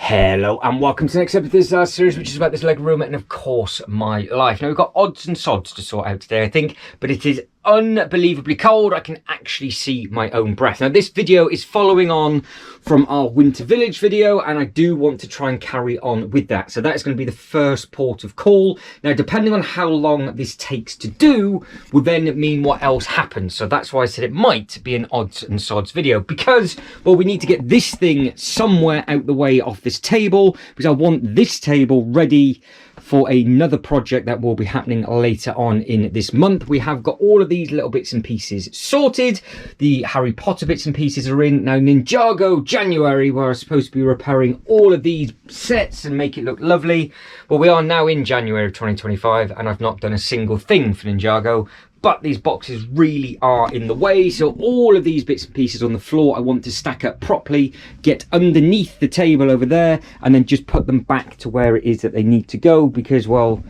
Hello and welcome to the next episode of this series, which is about this Lego room and of course my life. Now we've got odds and sods to sort out today, I think, but it is unbelievably cold. I can actually see my own breath. Now this video is following on from our Winter Village video, and I do want to try and carry on with that. So that is going to be the first port of call. Now depending on how long this takes to do will then mean what else happens. So that's why I said it might be an odds and sods video, because, well, we need to get this thing somewhere out the way off this table, because I want this table ready for another project that will be happening later on in this month. We have got all of these little bits and pieces sorted. The Harry Potter bits and pieces are in. Now Ninjago January, where I was supposed to be repairing all of these sets and make it look lovely. Well, we are now in January of 2025 and I've not done a single thing for Ninjago. But these boxes really are in the way, so all of these bits and pieces on the floor I want to stack up properly, get underneath the table over there, and then just put them back to where it is that they need to go, because, well,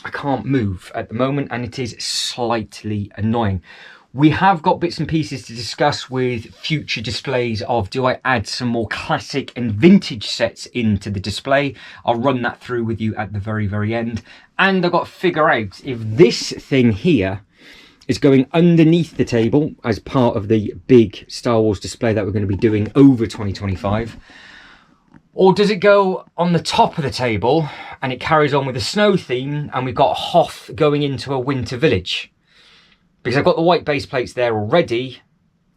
I can't move at the moment and it is slightly annoying. We have got bits and pieces to discuss with future displays of, do I add some more classic and vintage sets into the display? I'll run that through with you at the very end. And I've got to figure out if this thing here is going underneath the table as part of the big Star Wars display that we're going to be doing over 2025. Or does it go on the top of the table and it carries on with the snow theme and we've got Hoth going into a Winter Village? Because I've got the white base plates there already.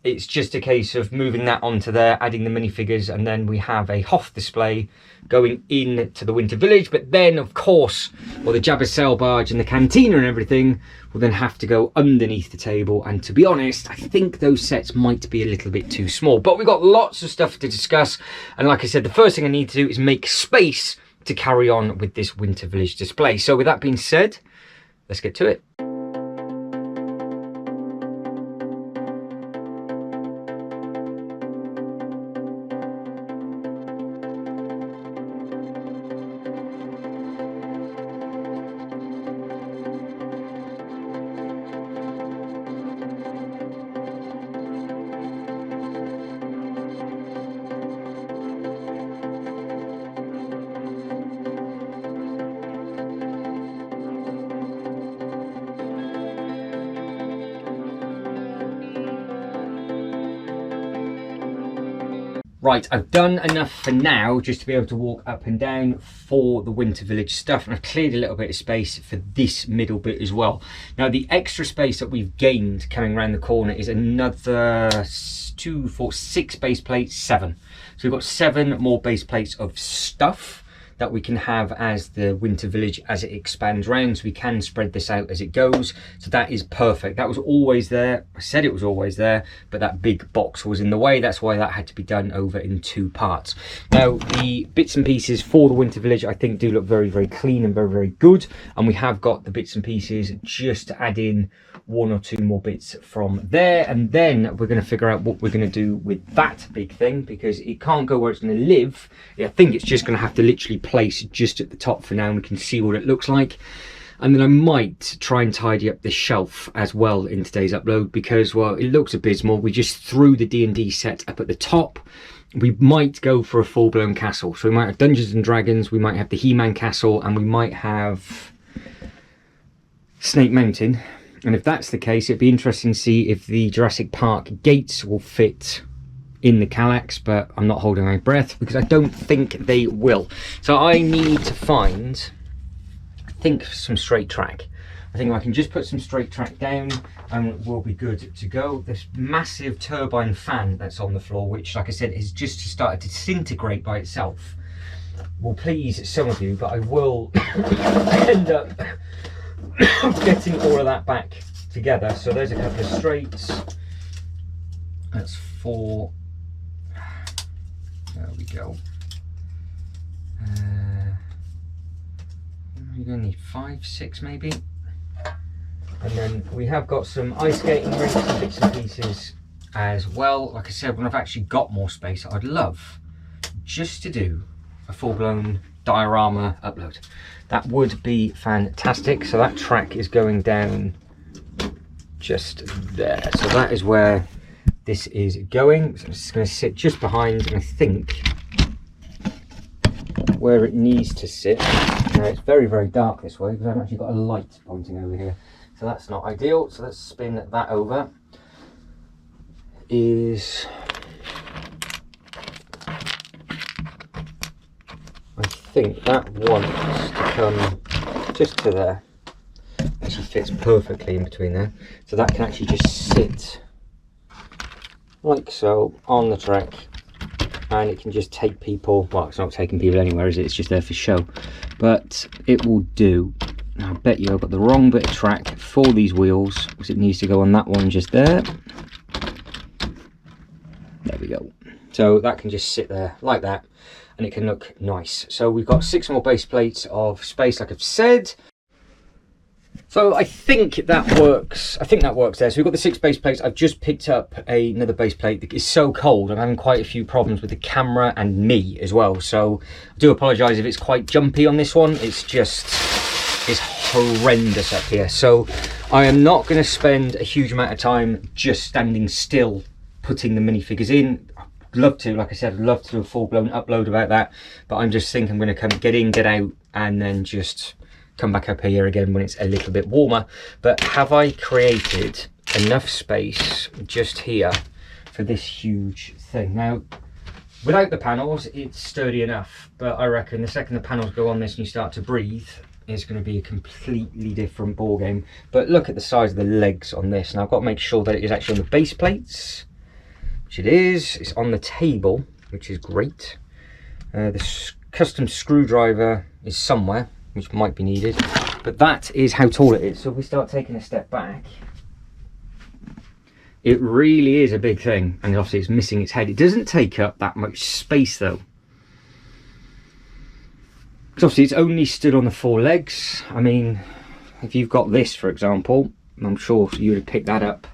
It's just a case of moving that onto there, adding the minifigures, and then we have a Hoth display going into the Winter Village. But then, of course, well, the Jabba sail barge and the cantina and everything will then have to go underneath the table. And to be honest, I think those sets might be a little bit too small. But we've got lots of stuff to discuss. And like I said, the first thing I need to do is make space to carry on with this Winter Village display. So with that being said, let's get to it. Right, I've done enough for now just to be able to walk up and down for the Winter Village stuff, and I've cleared a little bit of space for this middle bit as well. Now the extra space that we've gained coming around the corner is another 2, 4, 6 base plates, 7. So we've got 7 more base plates of stuff that we can have as the Winter Village as it expands round, so we can spread this out as it goes. So that is perfect. That was always there. I said it was always there, but that big box was in the way. That's why that had to be done over in 2 parts. Now the bits and pieces for the Winter Village I think do look very clean and very good, and we have got the bits and pieces just to add in 1 or 2 more bits from there, and then we're going to figure out what we're going to do with that big thing, because it can't go where it's going to live. I think it's just going to have to literally place just at the top for now, and we can see what it looks like. And then I might try and tidy up this shelf as well in today's upload, because, well, it looks abysmal. We just threw the D&D set up at the top. We might go for a full-blown castle, so we might have Dungeons and Dragons, we might have the He-Man castle, and we might have Snake Mountain. And if that's the case, it'd be interesting to see if the Jurassic Park gates will fit in the Kallax, but I'm not holding my breath because I don't think they will. So I need to find, I think, some straight track. I think I can just put some straight track down and we'll be good to go. This massive turbine fan that's on the floor, which, like I said, has just started to disintegrate by itself, will please some of you, but I will end up getting all of that back together. So there's a couple of straights. That's 4. There we go. You're going to need 5, 6 maybe. And then we have got some ice skating rinks and bits and pieces as well. Like I said, when I've actually got more space, I'd love just to do a full-blown diorama upload. That would be fantastic. So that track is going down just there. So that is where this is going. So I'm just going to sit just behind, and I think where it needs to sit. Now it's very, very dark this way because I've actually got a light pointing over here. So that's not ideal. So let's spin that over. I think that wants to come just to there. Actually fits perfectly in between there. So that can actually just sit like so on the track, and it can just take people, well, it's not taking people anywhere, is it? It's just there for show, but it will do. I bet you I've got the wrong bit of track for these wheels because it needs to go on that one just there. There we go. So that can just sit there like that and it can look nice. So we've got 6 more base plates of space, like I've said. So I think that works. I think that works there. So we've got the 6 base plates. I've just picked up another base plate that is so cold. I'm having quite a few problems with the camera and me as well. So I do apologise if it's quite jumpy on this one. It's horrendous up here. So I am not going to spend a huge amount of time just standing still putting the minifigures in. I'd love to, like I said, I'd love to do a full-blown upload about that, but I'm just thinking I'm going to come get in, get out, and then just come back up here again when it's a little bit warmer. But have I created enough space just here for this huge thing? Now, without the panels, it's sturdy enough, but I reckon the second the panels go on this and you start to breathe, it's going to be a completely different ball game. But look at the size of the legs on this, and I've got to make sure that it is actually on the base plates, which it is. It's on the table, which is great. The custom screwdriver is somewhere, which might be needed, but that is how tall it is. So if we start taking a step back, it really is a big thing, and obviously it's missing its head. It doesn't take up that much space though, because obviously it's only stood on the 4 legs. I mean, if you've got this, for example, I'm sure you would have picked that up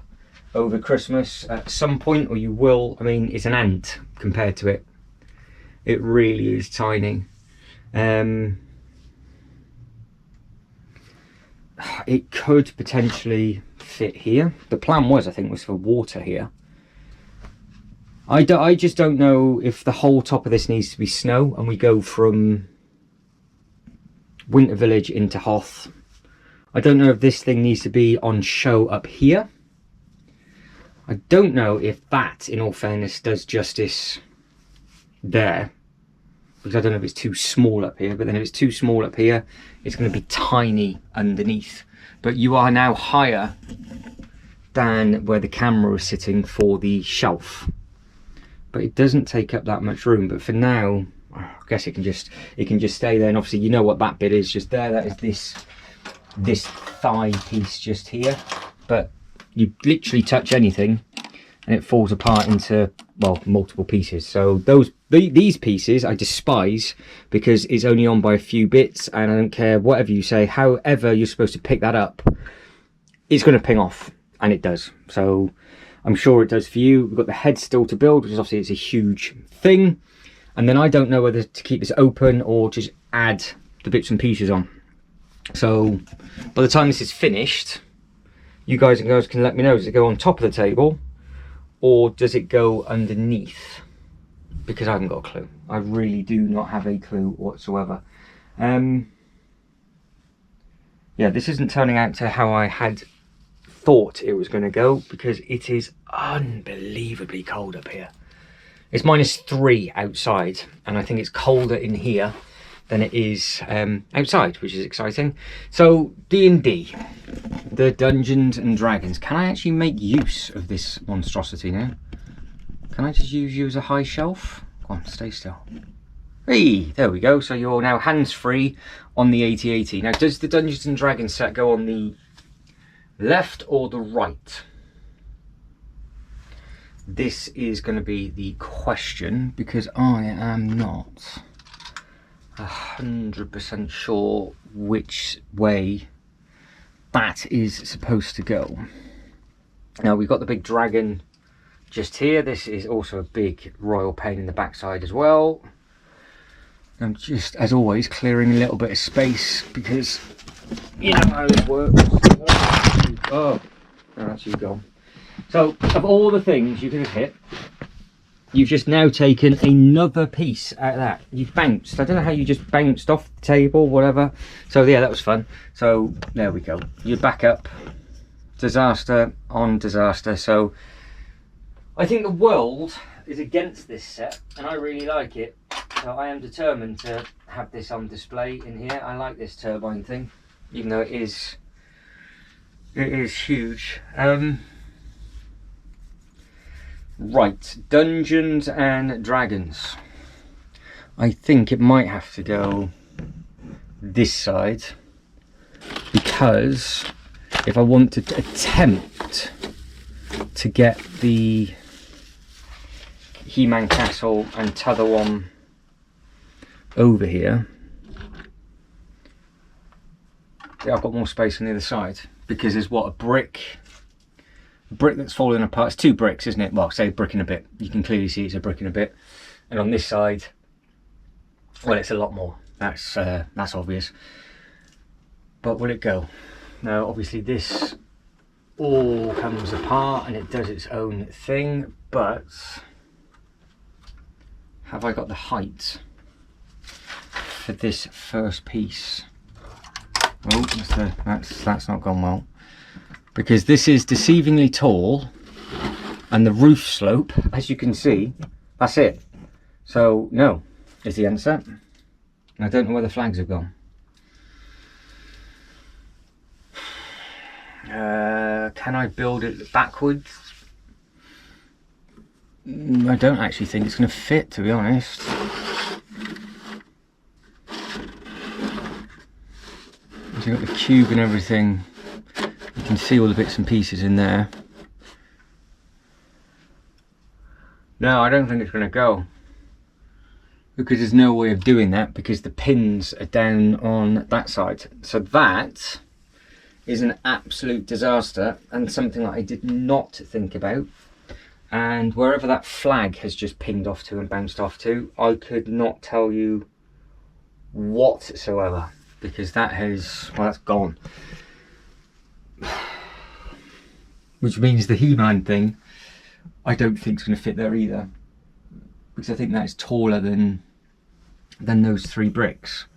over Christmas at some point, or you will. I mean, it's an ant compared to it. It really is tiny. It could potentially fit here. The plan was, I think, was for water here. I just don't know if the whole top of this needs to be snow and we go from Winter Village into Hoth. I don't know if this thing needs to be on show up here. I don't know if that, in all fairness, does justice there, because I don't know if it's too small up here. But then if it's too small up here, it's going to be tiny underneath. But you are now higher than where the camera is sitting for the shelf, but it doesn't take up that much room. But for now, I guess it can just stay there. And obviously, you know what that bit is just there. That is this thigh piece just here. But you literally touch anything and it falls apart into, well, multiple pieces. So these pieces I despise, because it's only on by a few bits, and I don't care whatever you say, however you're supposed to pick that up, it's going to ping off, and it does. So I'm sure it does for you. We've got the head still to build, which is obviously it's a huge thing, and then I don't know whether to keep this open or just add the bits and pieces on. So by the time this is finished, you guys and girls can let me know, does it go on top of the table or does it go underneath? Because I haven't got a clue. I really do not have a clue whatsoever. Yeah, this isn't turning out to how I had thought it was going to go, because it is unbelievably cold up here. It's -3 outside, and I think it's colder in here than it is outside, which is exciting. So D&D, the Dungeons and Dragons. Can I actually make use of this monstrosity now? Can I just use you as a high shelf? Go on, stay still. Hey, there we go. So you're now hands-free on the AT-AT. Now, does the Dungeons and Dragons set go on the left or the right? This is going to be the question, because I am not 100% sure which way that is supposed to go. Now, we've got the big dragon just here. This is also a big royal pain in the backside as well. I'm just, as always, clearing a little bit of space, because you know how this works. Oh, that's you gone. So, of all the things you could have hit, you've just now taken another piece out of that. You've bounced. I don't know how you just bounced off the table, whatever. So yeah, that was fun. So there we go. You're back up. Disaster on disaster. So I think the world is against this set, and I really like it. So I am determined to have this on display in here. I like this turbine thing, even though it is huge. Right, Dungeons and Dragons. I think it might have to go this side, because if I want to attempt to get the He-Man Castle and t'other one over here, yeah, I've got more space on the other side, because there's what, a brick that's falling apart. It's 2 bricks, isn't it? Well, say a brick and a bit. You can clearly see it's a brick and a bit. And on this side, well, it's a lot more. That's obvious. But will it go? Now, obviously, this all comes apart and it does its own thing. But have I got the height for this first piece? Oh, that's not gone well. Because this is deceivingly tall, and the roof slope, as you can see, that's it. So no is the answer. I don't know where the flags have gone. Can I build it backwards? I don't actually think it's going to fit, to be honest. You've got the cube and everything. You can see all the bits and pieces in there. No, I don't think it's going to go. Because there's no way of doing that, because the pins are down on that side. So that is an absolute disaster, and something that I did not think about. And wherever that flag has just pinged off to and bounced off to, I could not tell you whatsoever, because that has, well, that's gone. Which means the He-Man thing, I don't think is going to fit there either, because I think that's taller than those 3 bricks.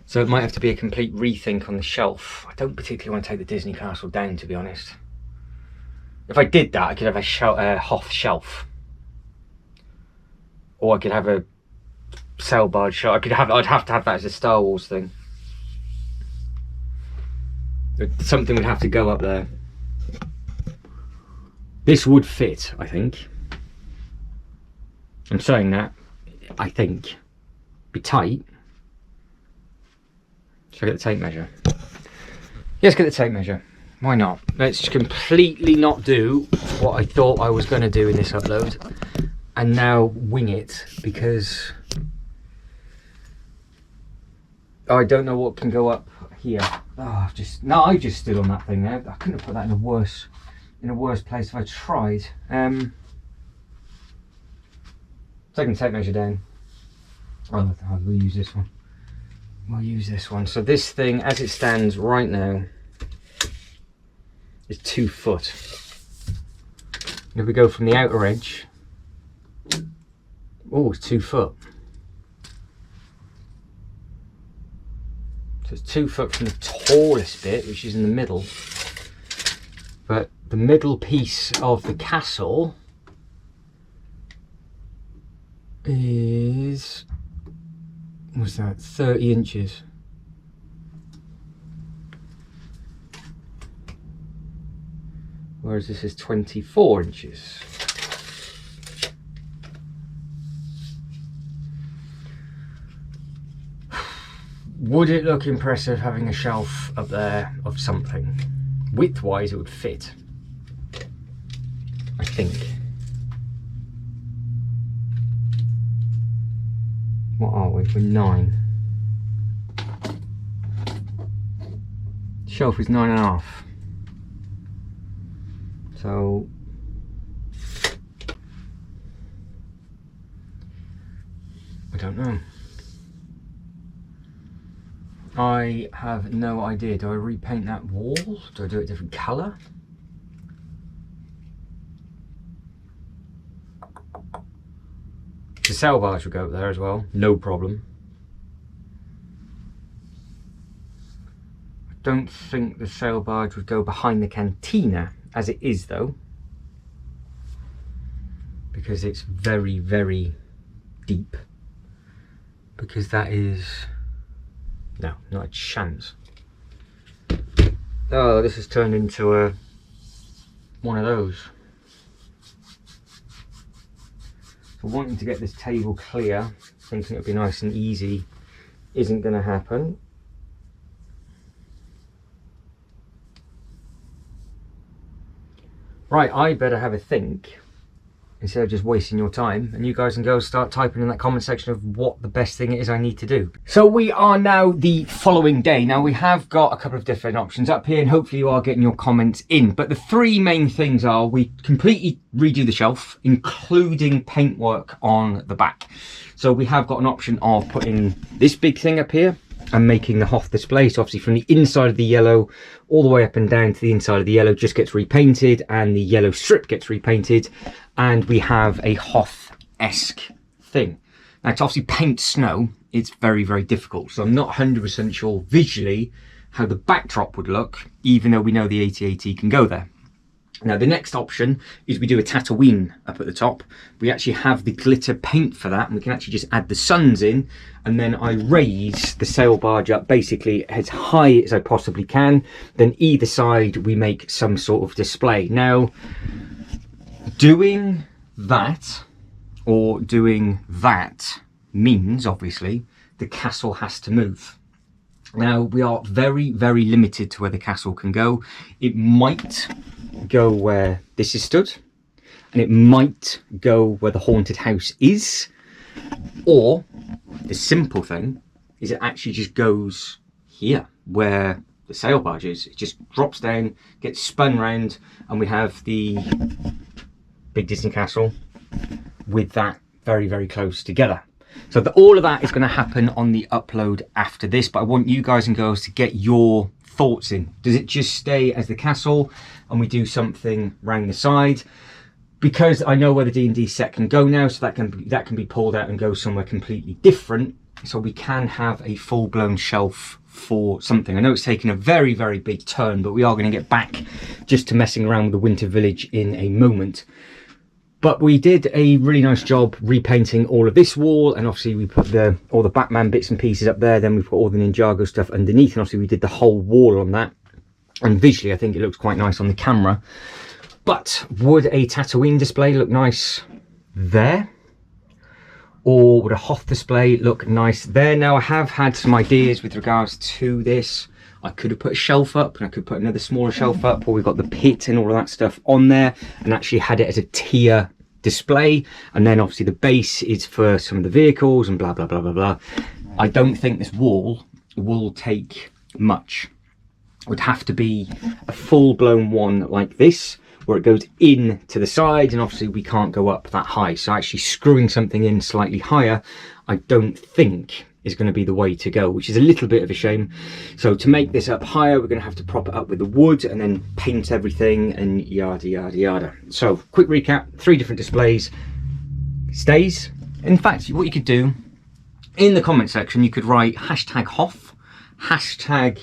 So it might have to be a complete rethink on the shelf. I don't particularly want to take the Disney Castle down, to be honest. If I did that, I could have a Hoth shelf, or I could have a sail barge shelf. I'd have to have that as a Star Wars thing. Something would have to go up there. This would fit, I think. I'm saying that, I think. Be tight. Should I get the tape measure? Let's get the tape measure. Why not? Let's completely not do what I thought I was going to do in this upload, and now wing it, because I don't know what can go up here. Oh, I just stood on that thing there. I couldn't have put that in a worse place if I tried. Taking the tape measure down. Oh, we'll use this one. We'll use this one. So this thing, as it stands right now, is 2 foot. If we go from the outer edge, oh, it's 2 foot. So it's 2 foot from the tallest bit, which is in the middle. But the middle piece of the castle is, what's that, 30 inches. Whereas this is 24 inches. Would it look impressive having a shelf up there of something? Width-wise, it would fit, I think. What are we? We're 9. Shelf is 9.5. So I don't know. I have no idea. Do I repaint that wall? Do I do it a different colour? sail barge would go up there as well, no problem. I don't think the sail barge would go behind the cantina as it is though, because it's very, very deep. Because that is, no, not a chance. Oh, this has turned into one of those. So wanting to get this table clear, thinking it would be nice and easy, isn't going to happen. Right, I better have a think instead of just wasting your time, and you guys and girls start typing in that comment section of what the best thing is I need to do. So we are now the following day. Now we have got a couple of different options up here, and hopefully you are getting your comments in, but the three main things are we completely redo the shelf, including paintwork on the back. So we have got an option of putting this big thing up here and making the Hoth display. So obviously from the inside of the yellow all the way up and down to the inside of the yellow just gets repainted, and the yellow strip gets repainted, and we have a Hoth-esque thing. Now to obviously paint snow, it's very, very difficult. So I'm not 100% sure visually how the backdrop would look, even though we know the 8080 can go there. Now the next option is we do a Tatooine up at the top. We actually have the glitter paint for that, and we can actually just add the suns in, and then I raise the sail barge up basically as high as I possibly can. Then either side we make some sort of display. Now doing that or doing that means obviously the castle has to move. Now we are very, very limited to where the castle can go. It might go where this is stood, and it might go where the haunted house is, or the simple thing is it actually just goes here where the sail barge is. It just drops down, gets spun round, and we have the big Disney castle with that very, very close together. So all of that is going to happen on the upload after this, but I want you guys and girls to get your thoughts in. Does it just stay as the castle and we do something round the side? Because I know where the D&D set can go now, so that can be pulled out and go somewhere completely different, so we can have a full-blown shelf for something. I know it's taken a very, very big turn, but we are going to get back just to messing around with the Winter Village in a moment. But we did a really nice job repainting all of this wall, and obviously we put all the Batman bits and pieces up there, then we put all the Ninjago stuff underneath, and obviously we did the whole wall on that, and visually I think it looks quite nice on the camera. But would a Tatooine display look nice there? Or would a Hoth display look nice there? Now I have had some ideas with regards to this. I could have put a shelf up, and I could put another smaller shelf up, or we've got the pit and all of that stuff on there, and actually had it as a tier display, and then obviously the base is for some of the vehicles and blah blah blah blah blah. I don't think this wall will take much. It would have to be a full-blown one like this, where it goes in to the side, and obviously we can't go up that high, so actually screwing something in slightly higher I don't think is going to be the way to go, which is a little bit of a shame. So to make this up higher, we're going to have to prop it up with the wood and then paint everything and yada yada yada. So quick recap, 3 different displays, stays. In fact, what you could do in the comment section, you could write hashtag Hoth, hashtag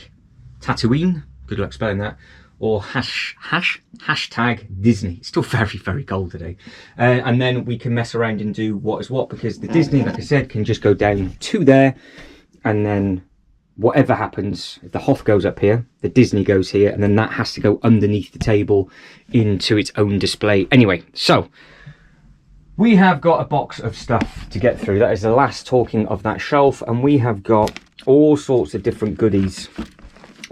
Tatooine, good luck spelling that, or hashtag Disney. It's still very, very cold today. And then we can mess around and do what is what, because the Disney, like I said, can just go down to there, and then whatever happens, if the Hoth goes up here, the Disney goes here, and then that has to go underneath the table into its own display. Anyway, so we have got a box of stuff to get through. That is the last talking of that shelf, and we have got all sorts of different goodies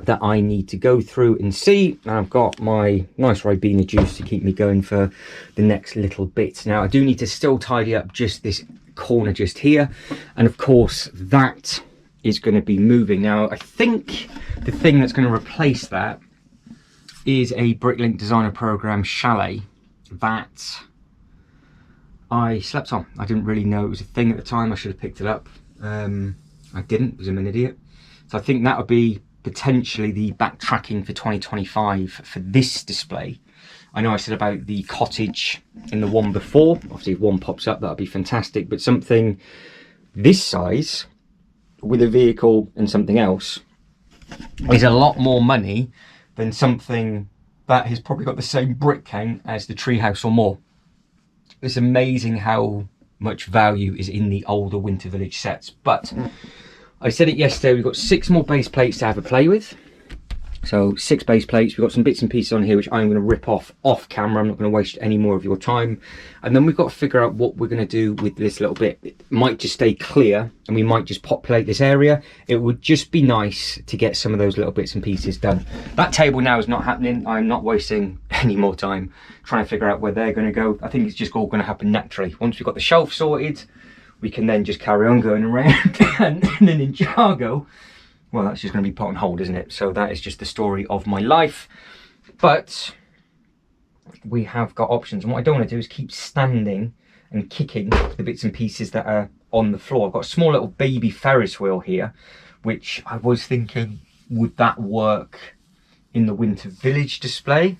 that I need to go through and see. And I've got my nice Ribena juice to keep me going for the next little bit. Now I do need to still tidy up just this corner just here, and of course that is going to be moving. Now I think the thing that's going to replace that is a Bricklink Designer Program chalet that I slept on. I didn't really know it was a thing at the time. I should have picked it up. I didn't, because I'm an idiot. So I think that would be potentially the backtracking for 2025 for this display. I know I said about the cottage in the one before. Obviously, if one pops up, that'd be fantastic. But something this size with a vehicle and something else is a lot more money than something that has probably got the same brick count as the treehouse or more. It's amazing how much value is in the older Winter Village sets. But I said it yesterday, we've got 6 more base plates to have a play with. So 6 base plates. We've got some bits and pieces on here which I'm going to rip off camera. I'm not going to waste any more of your time. And then we've got to figure out what we're going to do with this little bit. It might just stay clear and we might just populate this area. It would just be nice to get some of those little bits and pieces done. That table now is not happening. I'm not wasting any more time trying to figure out where they're going to go. I think it's just all going to happen naturally. Once we've got the shelf sorted, we can then just carry on going around. And then in Jargo, well, that's just going to be put on hold, isn't it? So that is just the story of my life. But we have got options. And what I don't want to do is keep standing and kicking the bits and pieces that are on the floor. I've got a small little baby Ferris wheel here, which I was thinking, would that work in the Winter Village display?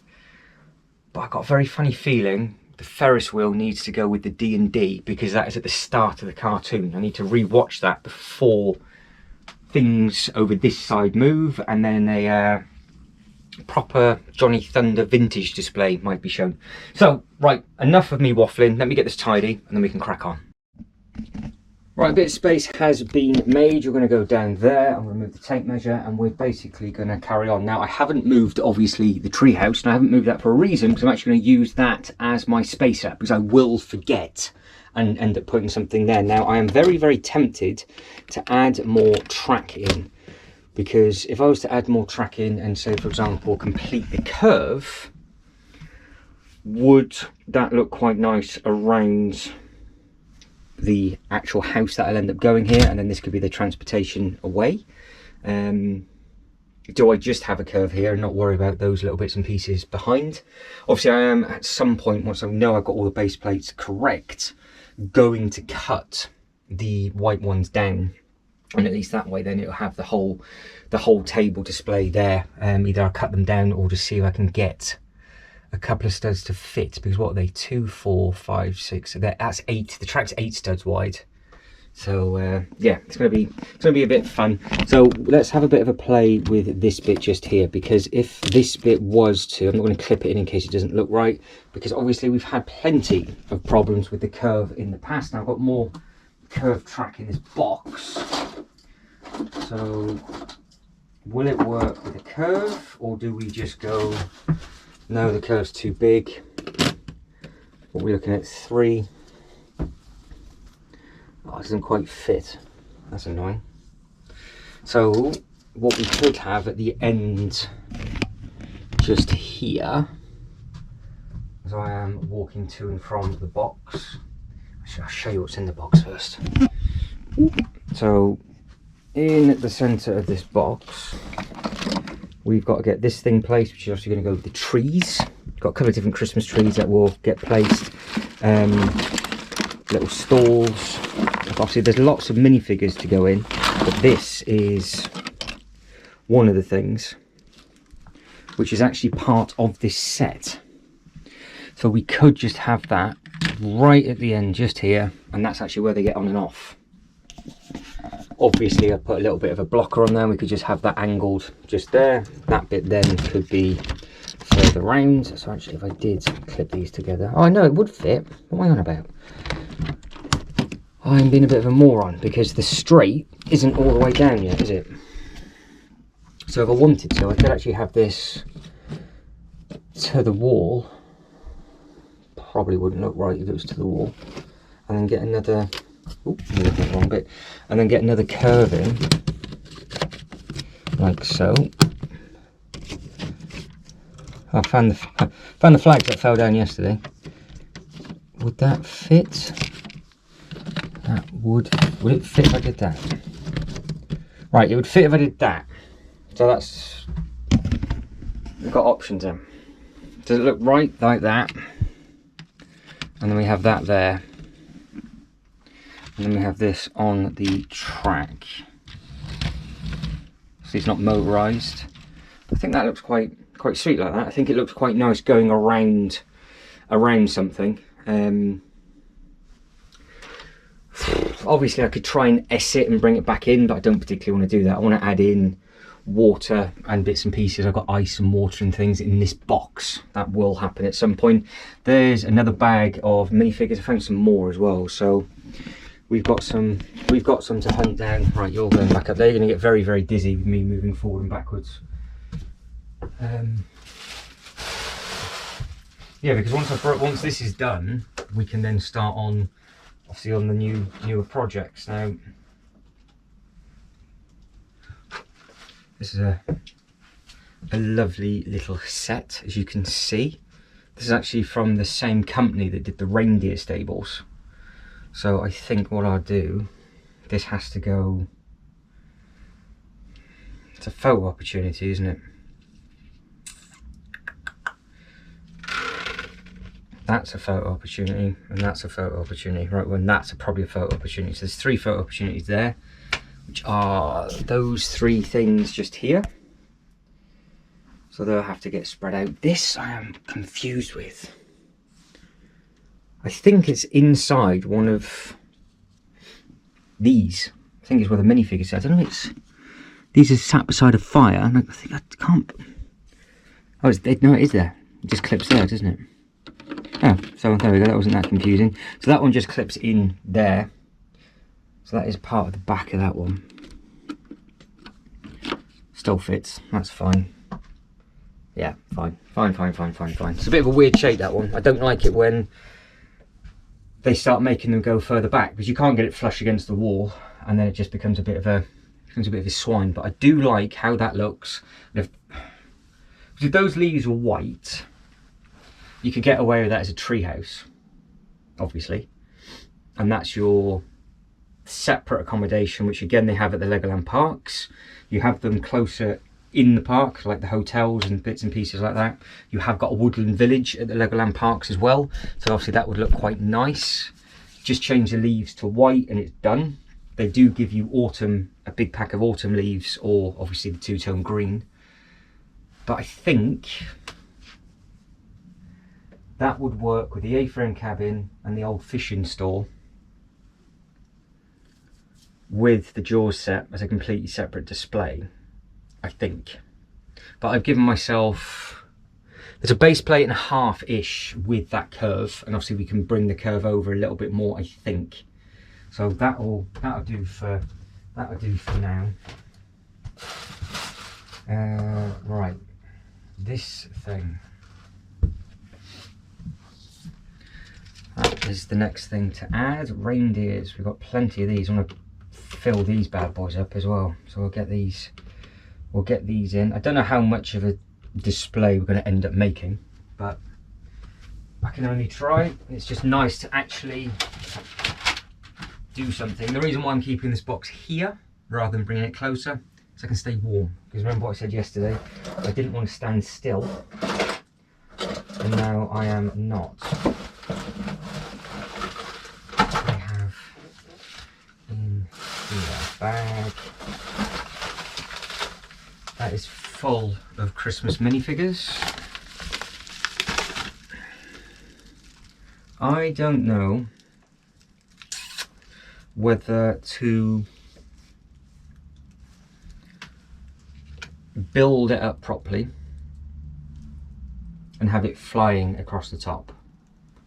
But I got a very funny feeling the Ferris wheel needs to go with the D&D, because that is at the start of the cartoon. I need to re-watch that before things over this side move, and then a proper Johnny Thunder vintage display might be shown. So, right, enough of me waffling. Let me get this tidy and then we can crack on. Right, a bit of space has been made. You're going to go down there. I'm going to move the tape measure and we're basically going to carry on. Now, I haven't moved, obviously, the treehouse, and I haven't moved that for a reason, because I'm actually going to use that as my spacer, because I will forget and end up putting something there. Now, I am very, very tempted to add more track in, because if I was to add more track in and say, for example, complete the curve, would that look quite nice around the actual house that I'll end up going here? And then this could be the transportation away. Do I just have a curve here and not worry about those little bits and pieces behind? Obviously, I am at some point, once I know I've got all the base plates correct, going to cut the white ones down, and at least that way then it'll have the whole table display there. Either I'll cut them down or just see if I can get a couple of studs to fit, because what are they, 2, 4, 5, 6, that's 8. The track's 8 studs wide. So yeah, it's gonna be a bit fun. So let's have a bit of a play with this bit just here, because if this bit was to, I'm not going to clip it in case it doesn't look right, because obviously we've had plenty of problems with the curve in the past. Now I've got more curved track in this box, so will it work with a curve, or do we just go, no, the curve's too big? What are we looking at, 3? Oh, it doesn't quite fit. That's annoying. So what we could have at the end, just here, as I am walking to and from the box, I'll show you what's in the box first. So in the center of this box, we've got to get this thing placed, which is obviously going to go with the trees. Got a couple of different Christmas trees that will get placed. Little stalls. Obviously there's lots of minifigures to go in, but this is one of the things which is actually part of this set. So we could just have that right at the end, just here, and that's actually where they get on and off. Obviously I put a little bit of a blocker on there. We could just have that angled just there. That bit then could be further round. So actually, if I did clip these together, oh, I know it would fit. What am I on about? I'm being a bit of a moron, because the straight isn't all the way down yet, is it? So if I wanted to, I could actually have this to the wall. Probably wouldn't look right if it was to the wall. And then get another, oops, I'm looking at the wrong bit. And then get another curve in, like so. I found the flags that fell down yesterday. Would that fit? That would it fit if I did that? Right, it would fit if I did that. So that's, we've got options then. Does it look right like that? And then we have that there. And then we have this on the track. So it's not motorized. I think that looks quite quite sweet like that. I think it looks quite nice going around something. Obviously I could try and S it and bring it back in, but I don't particularly want to do that. I want to add in water and bits and pieces. I've got ice and water and things in this box. That will happen at some point. There's another bag of minifigures. I found some more as well, so we've got some to hunt down. Right, you're going back up there. You're going to get very, very dizzy with me moving forward and backwards. Yeah, because once this is done, we can then start on, obviously, on the newer projects. Now, this is a lovely little set, as you can see. This is actually from the same company that did the reindeer stables. So I think what I'll do, this has to go. It's a photo opportunity, isn't it? That's a photo opportunity, and that's a photo opportunity. Right, well, that's probably a photo opportunity. So there's 3 photo opportunities there, which are those 3 things just here. So they'll have to get spread out. This I am confused with. I think it's inside one of these. I think it's where the minifigures are. I don't know if these are sat beside a fire, and I think I can't. Oh, no, it is there. It just clips there, doesn't it? Oh, so there we go, that wasn't that confusing. So that one just clips in there. So that is part of the back of that one. Still fits, that's fine. Yeah, fine. It's a bit of a weird shape, that one. I don't like it when they start making them go further back, because you can't get it flush against the wall, and then it just becomes a bit of a swine. But I do like how that looks. If those leaves were white, you could get away with that as a treehouse, obviously, and that's your separate accommodation, which again they have at the Legoland parks. You have them closer in the park, like the hotels and bits and pieces like that. You have got a woodland village at the Legoland parks as well, so obviously that would look quite nice. Just change the leaves to white and it's done. They do give you autumn, a big pack of autumn leaves, or obviously the 2-tone green. But I think that would work with the A-frame cabin and the old fishing store, with the Jaws set as a completely separate display, I think. But I've given myself, there's a base plate and a half-ish with that curve, and obviously we can bring the curve over a little bit more, I think. So that'll do for now. Right, this thing. That is the next thing to add. Reindeers, we've got plenty of these. I want to fill these bad boys up as well. So we'll get these in. I don't know how much of a display we're going to end up making, but I can only try. It's just nice to actually do something. The reason why I'm keeping this box here rather than bringing it closer is I can stay warm. Because remember what I said yesterday, I didn't want to stand still, and now I am not. I have in here bag that is full of Christmas minifigures. I don't know whether to build it up properly and have it flying across the top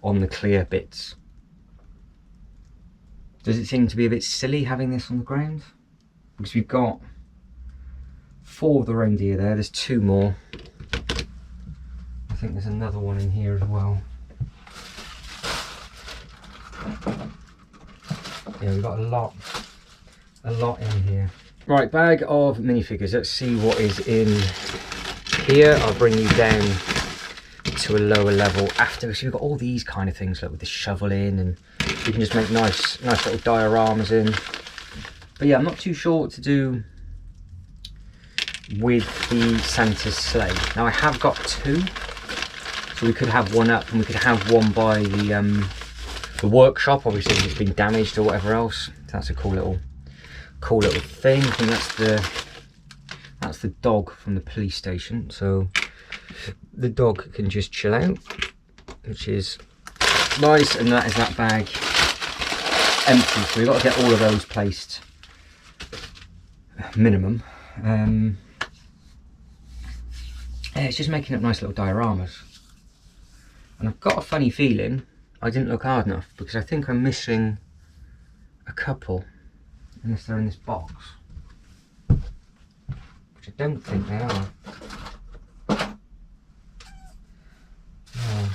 on the clear bits. Does it seem to be a bit silly having this on the ground? Because we've got 4 of the reindeer there, there's 2 more. I think there's another one in here as well. Yeah, we've got a lot in here. Right, bag of minifigures. Let's see what is in here. I'll bring you down to a lower level after. So we've got all these kind of things, like with the shovel in, and you can just make nice little dioramas in. But yeah, I'm not too sure what to do with the Santa's sleigh. Now I have got 2, so we could have one up and we could have one by the workshop, obviously if it's been damaged or whatever else. That's a cool little thing. I think that's the dog from the police station. So the dog can just chill out, which is nice. And that is that bag empty, so we've got to get all of those placed minimum. Yeah, it's just making up nice little dioramas, and I've got a funny feeling I didn't look hard enough, because I think I'm missing a couple, unless they're in this box, which I don't think they are. No.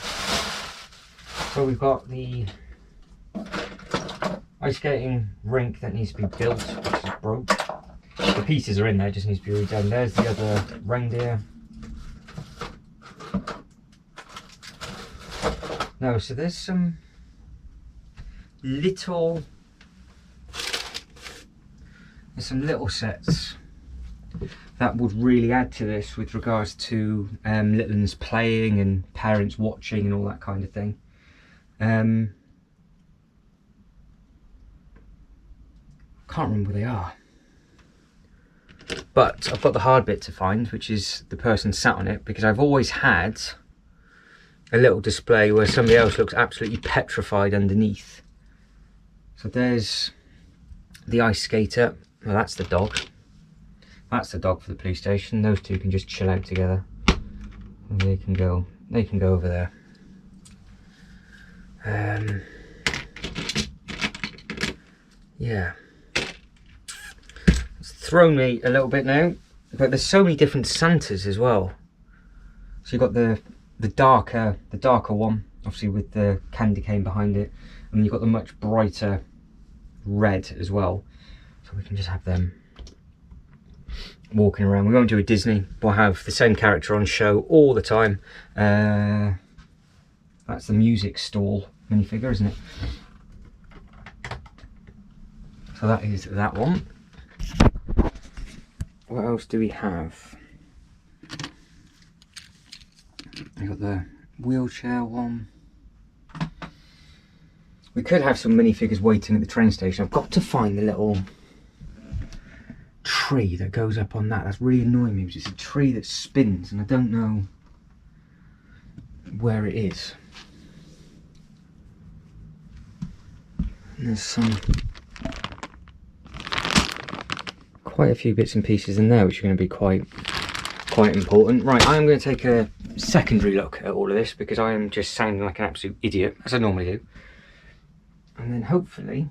So we've got the ice skating rink that needs to be built, which is broke. The pieces are in there, just needs to be redone. There's the other reindeer. No, so there's some little, sets that would really add to this with regards to little ones playing and parents watching and all that kind of thing. Can't remember where they are, but I've got the hard bit to find, which is the person sat on it, because I've always had a little display where somebody else looks absolutely petrified underneath. So there's the ice skater. Well, that's the dog. That's the dog for the police station. Those two can just chill out together. And they can go over there. Yeah. It's thrown me a little bit now, but there's so many different Santas as well. So you've got the darker one, obviously with the candy cane behind it, and you've got the much brighter red as well. So we can just have them walking around. We won't do a Disney, we'll have the same character on show all the time. That's the music stall minifigure, isn't it? So that is that one. What else do we have? We got the wheelchair one. We could have some minifigures waiting at the train station. I've got to find the little tree that goes up on that. That's really annoying me, because it's a tree that spins and I don't know where it is. And there's quite a few bits and pieces in there which are going to be quite important. Right, I'm going to take a secondary look at all of this, because I am just sounding like an absolute idiot, as I normally do. And then hopefully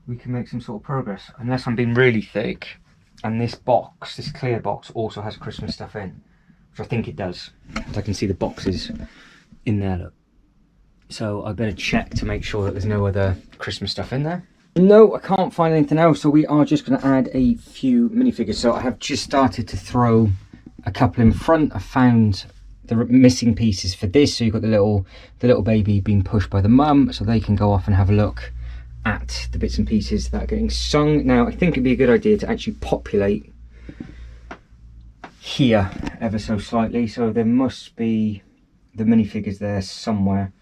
we can make some sort of progress, unless I'm being really thick and this box, this clear box, also has Christmas stuff in, which I think it does, because I can see the boxes in there, look. So I better check to make sure that there's no other Christmas stuff in there. No, I can't find anything else, so we are just going to add a few minifigures. So I have just started to throw a couple in front. I found the missing pieces for this. So you've got the little baby being pushed by the mum, so they can go off and have a look at the bits and pieces that are getting sung. Now, I think it'd be a good idea to actually populate here ever so slightly. So there must be the minifigures there somewhere.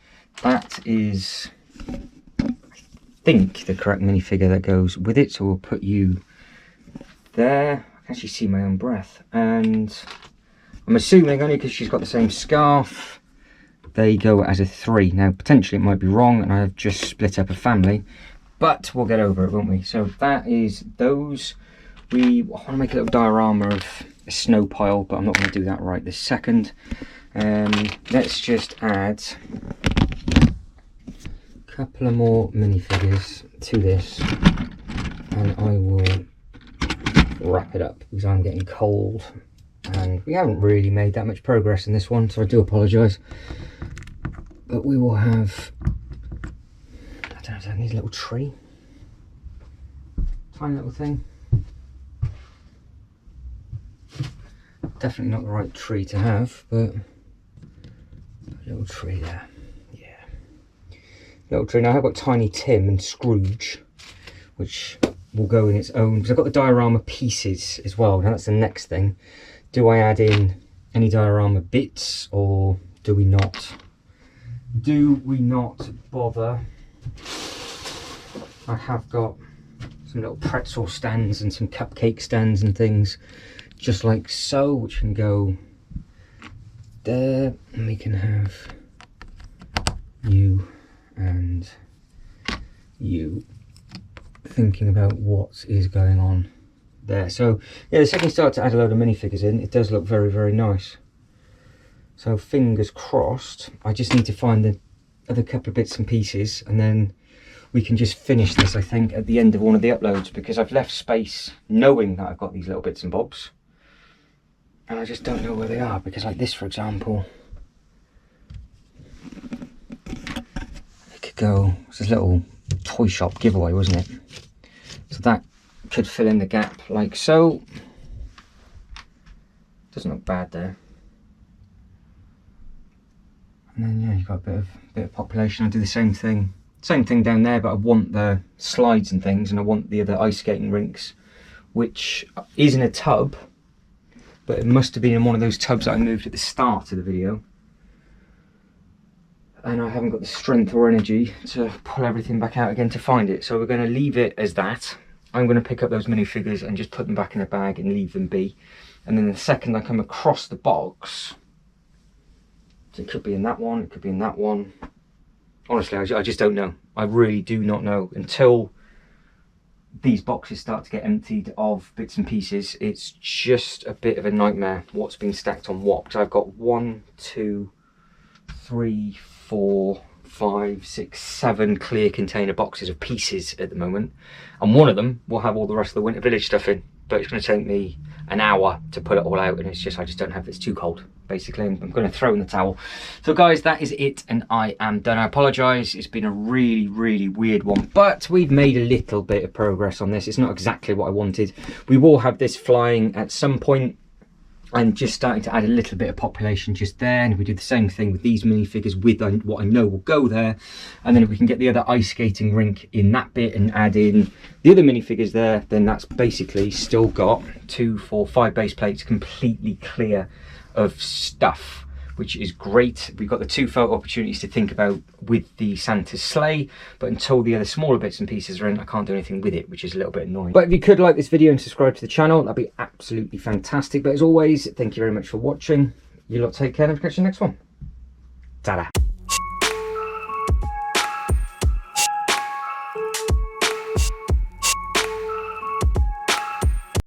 That is, I think, the correct minifigure that goes with it. So we'll put you there. I can actually see my own breath. And I'm assuming, only because she's got the same scarf, they go as a 3. Now, potentially it might be wrong and I've just split up a family, but we'll get over it, won't we? So that is those. We want to make a little diorama of a snow pile, but I'm not going to do that right this second. Let's just add a couple of more minifigures to this, and I will wrap it up because I'm getting cold and we haven't really made that much progress in this one, so I do apologise. But we will have, I don't know, need a little tree, tiny little thing. Definitely not the right tree to have, but a little tree there. Yeah, little tree. Now I've got Tiny Tim and Scrooge, which will go in its own, because I've got the diorama pieces as well. Now that's the next thing. Do I add in any diorama bits, or do we not? Do we not bother? I have got some little pretzel stands and some cupcake stands and things, just like so, which can go there, and we can have you and you thinking about what is going on there. So yeah, the second you start to add a load of minifigures in, it does look very, very nice. So fingers crossed. I just need to find the other couple of bits and pieces, and then we can just finish this, I think, at the end of one of the uploads, because I've left space knowing that I've got these little bits and bobs, and I just don't know where they are. Because like this, for example, it could go, it's this little toy shop giveaway, wasn't it? So that could fill in the gap like so. Doesn't look bad there. And then yeah, you've got a bit of population. I do the same thing down there, but I want the slides and things, and I want the other ice skating rinks, which is in a tub, but it must have been in one of those tubs that I moved at the start of the video, and I haven't got the strength or energy to pull everything back out again to find it. So we're going to leave it as that. I'm going to pick up those minifigures and just put them back in a bag and leave them be. And then the second I come across the box, so it could be in that one, it could be in that one. Honestly, I just don't know. I really do not know. Until these boxes start to get emptied of bits and pieces, it's just a bit of a nightmare what's been stacked on what. Because I've got 1, 2, 3, 4, 5, 6, 7 clear container boxes of pieces at the moment, and one of them will have all the rest of the Winter Village stuff in, but it's going to take me an hour to put it all out, and it's just, I just don't have it. It's too cold, basically. I'm going to throw in the towel. So guys, that is it, and I am done. I apologise, it's been a really, really weird one, but we've made a little bit of progress on this. It's not exactly what I wanted. We will have this flying at some point. I'm just starting to add a little bit of population just there, and if we do the same thing with these minifigures with what I know will go there, and then if we can get the other ice skating rink in that bit and add in the other minifigures there, then that's basically still got 2, 4, 5 base plates completely clear of stuff, which is great. We've got the 2 photo opportunities to think about with the Santa's sleigh, but until the other smaller bits and pieces are in, I can't do anything with it, which is a little bit annoying. But if you could like this video and subscribe to the channel, that'd be absolutely fantastic. But as always, thank you very much for watching. You lot take care, and I'll catch you next one. Ta-da.